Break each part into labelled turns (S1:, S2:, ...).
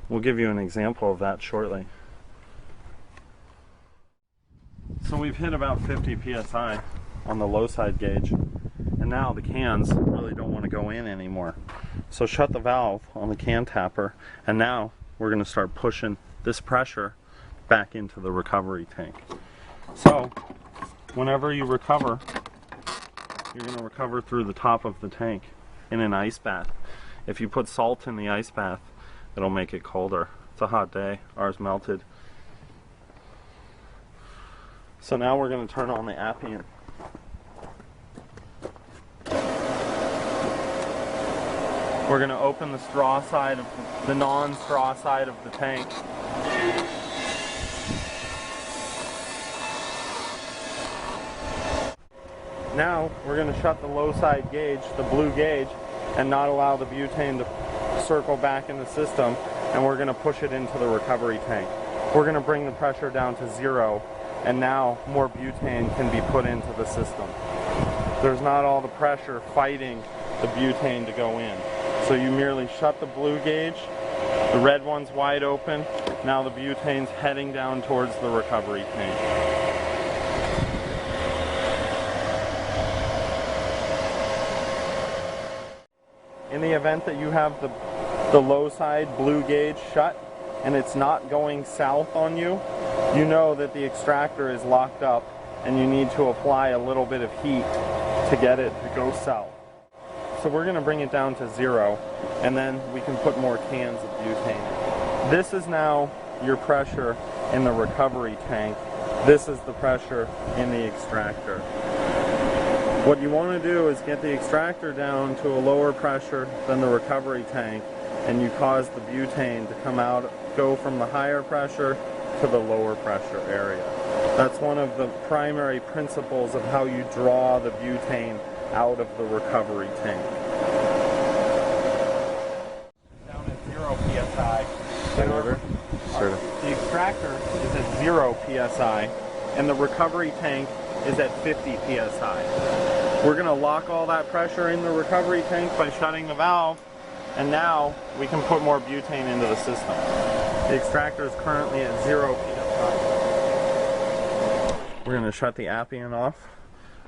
S1: We'll give you an example of that shortly. So we've hit about 50 psi on the low side gauge, and now the cans really don't want to go in anymore. So shut the valve on the can tapper, and now we're going to start pushing this pressure back into the recovery tank. So whenever you recover, you're going to recover through the top of the tank in an ice bath. If you put salt in the ice bath, it'll make it colder. It's a hot day. Ours melted. So now we're going to turn on the Appian. We're going to open the straw side of the non-straw side of the tank. Now we're going to shut the low side gauge, the blue gauge, and not allow the butane to circle back in the system, and we're going to push it into the recovery tank. We're going to bring the pressure down to 0, and now more butane can be put into the system. There's not all the pressure fighting the butane to go in. So you merely shut the blue gauge, the red one's wide open, now the butane's heading down towards the recovery tank. In the event that you have the low side blue gauge shut and it's not going south on you, you know that the extractor is locked up and you need to apply a little bit of heat to get it to go south. So we're going to bring it down to 0, and then we can put more cans of butane. This is now your pressure in the recovery tank. This is the pressure in the extractor. What you want to do is get the extractor down to a lower pressure than the recovery tank, and you cause the butane to come out, go from the higher pressure to the lower pressure area. That's one of the primary principles of how you draw the butane out of the recovery tank. Down at 0 psi. The extractor is at 0 psi, and the recovery tank is at 50 psi. We're going to lock all that pressure in the recovery tank by shutting the valve, and now we can put more butane into the system. The extractor is currently at 0 psi. We're going to shut the Appian off.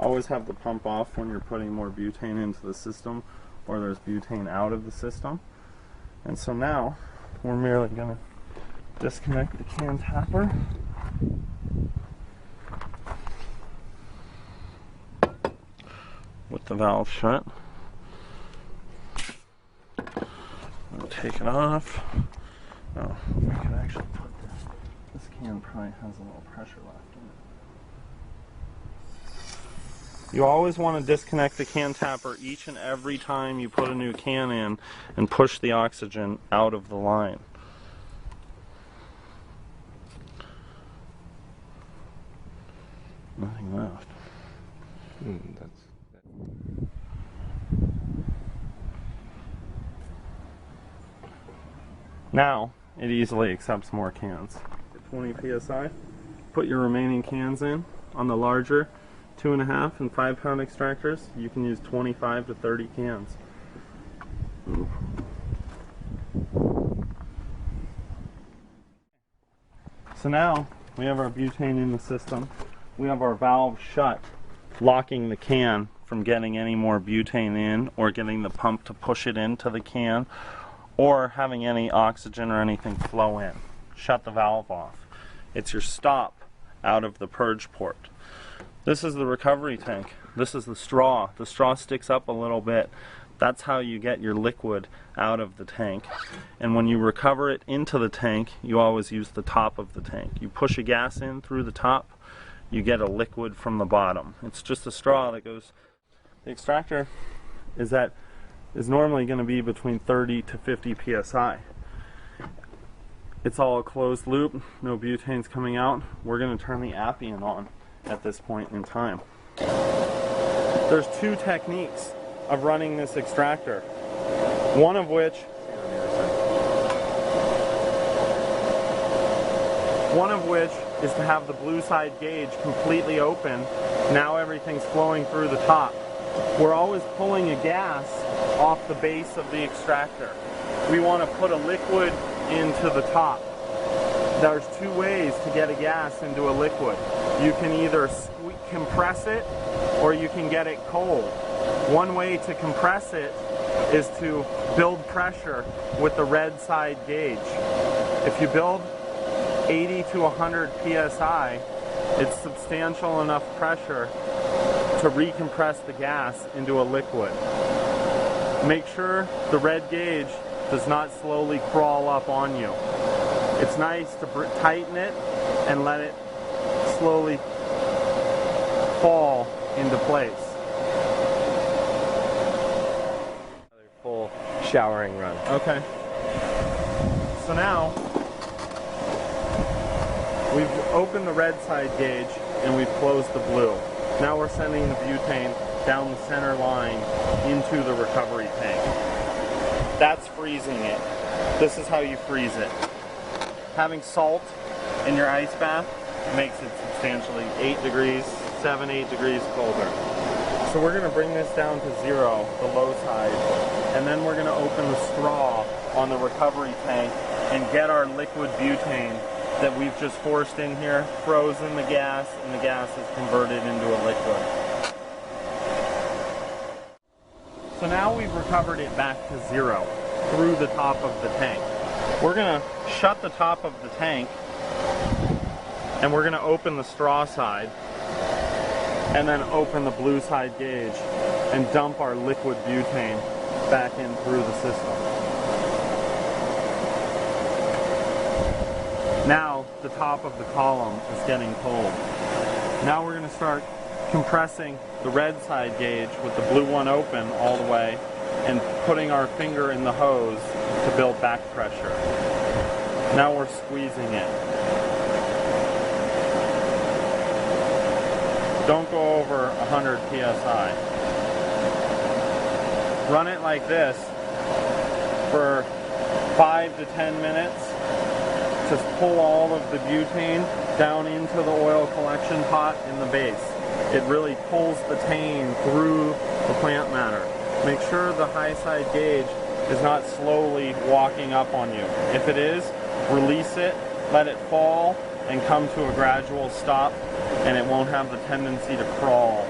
S1: Always have the pump off when you're putting more butane into the system or there's butane out of the system. And so now we're merely going to disconnect the can tapper. With the valve shut. I'll take it off. Oh, we could actually put this can probably has a little pressure left in it. You always want to disconnect the can tapper each and every time you put a new can in and push the oxygen out of the line. Nothing left. Now it easily accepts more cans. At 20 psi, put your remaining cans in on the larger 2.5 and 5 pound extractors. You can use 25 to 30 cans. So now we have our butane in the system. We have our valve shut, locking the can from getting any more butane in or getting the pump to push it into the can or having any oxygen or anything flow in. Shut the valve off. It's your stop out of the purge port. This is the recovery tank. This is the straw. The straw sticks up a little bit. That's how you get your liquid out of the tank. And when you recover it into the tank, you always use the top of the tank. You push a gas in through the top, you get a liquid from the bottom. It's just a straw that goes. The extractor is normally going to be between 30 to 50 psi. It's all a closed loop, no butane's coming out. We're going to turn the Appian on at this point in time. There's two techniques of running this extractor. One of which is to have the blue side gauge completely open. Now everything's flowing through the top. We're always pulling a gas off the base of the extractor. We want to put a liquid into the top. There's two ways to get a gas into a liquid. You can either compress it or you can get it cold. One way to compress it is to build pressure with the red side gauge. If you build 80 to 100 psi, it's substantial enough pressure to recompress the gas into a liquid. Make sure the red gauge does not slowly crawl up on you. It's nice to tighten it and let it slowly fall into place.
S2: Another full showering run.
S1: Okay. So now we've opened the red side gauge and we've closed the blue. Now we're sending the butane down the center line into the recovery tank. That's freezing it. This is how you freeze it. Having salt in your ice bath makes it substantially 8 degrees, 7-8 degrees colder. So we're going to bring this down to 0, the low side, and then we're going to open the straw on the recovery tank and get our liquid butane that we've just forced in here, frozen the gas, and the gas is converted into a liquid. So now we've recovered it back to 0 through the top of the tank. We're going to shut the top of the tank and we're going to open the straw side and then open the blue side gauge and dump our liquid butane back in through the system. Now the top of the column is getting cold. Now we're going to start compressing the red side gauge with the blue one open all the way and putting our finger in the hose to build back pressure. Now we're squeezing it. Don't go over 100 psi. Run it like this for 5 to 10 minutes. Just pull all of the butane down into the oil collection pot in the base. It really pulls the tane through the plant matter. Make sure the high side gauge is not slowly walking up on you. If it is, release it, let it fall, and come to a gradual stop, and it won't have the tendency to crawl.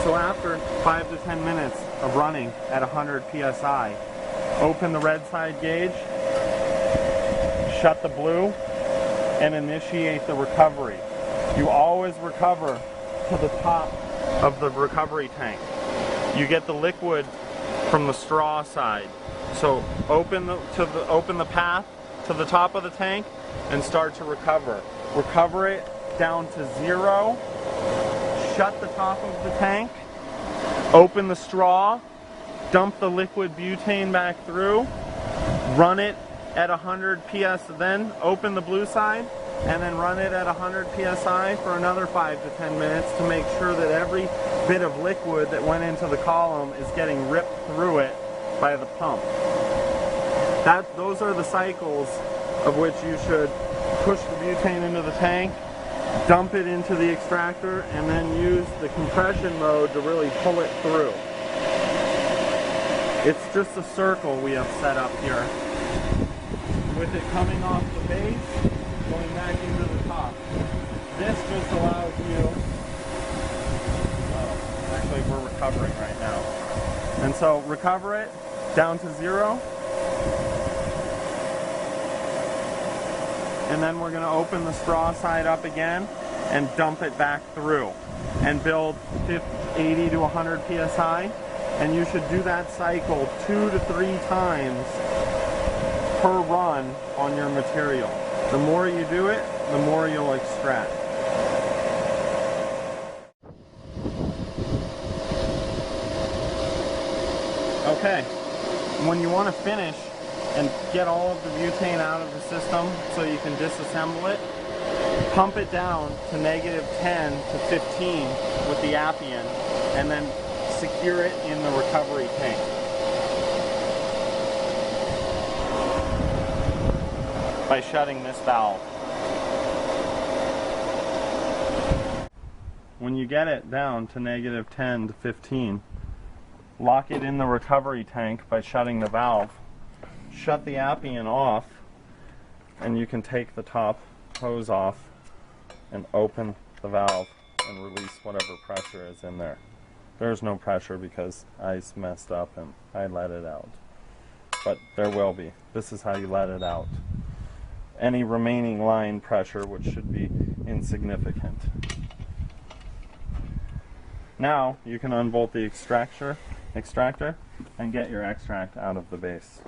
S1: So after 5 to 10 minutes of running at 100 psi, open the red side gauge, shut the blue, and initiate the recovery. You always recover to the top of the recovery tank. You get the liquid from the straw side. So open the path to the top of the tank and start to recover. Recover it down to 0. Shut the top of the tank. Open the straw. Dump the liquid butane back through. Run it at 100 psi. Then open the blue side and then run it at 100 psi for another 5 to 10 minutes to make sure that every bit of liquid that went into the column is getting ripped through it by the pump. Those are the cycles of which you should push the butane into the tank, dump it into the extractor, and then use the compression mode to really pull it through. It's just a circle we have set up here, with it coming off the base, going back into the top. This just allows you, actually we're recovering right now. And so recover it down to 0. And then we're going to open the straw side up again and dump it back through and build 80 to 100 psi. And you should do that cycle 2 to 3 times per run on your material. The more you do it, the more you'll extract. Okay, when you want to finish and get all of the butane out of the system so you can disassemble it, pump it down to -10 to 15 with the Appian and then secure it in the recovery tank. By shutting this valve. When you get it down to -10 to 15, lock it in the recovery tank by shutting the valve. Shut the appian off, and you can take the top hose off and open the valve and release whatever pressure is in there. There's no pressure because I messed up and I let it out. But there will be. This is how you let it out. Any remaining line pressure, which should be insignificant. Now you can unbolt the extractor and get your extract out of the base.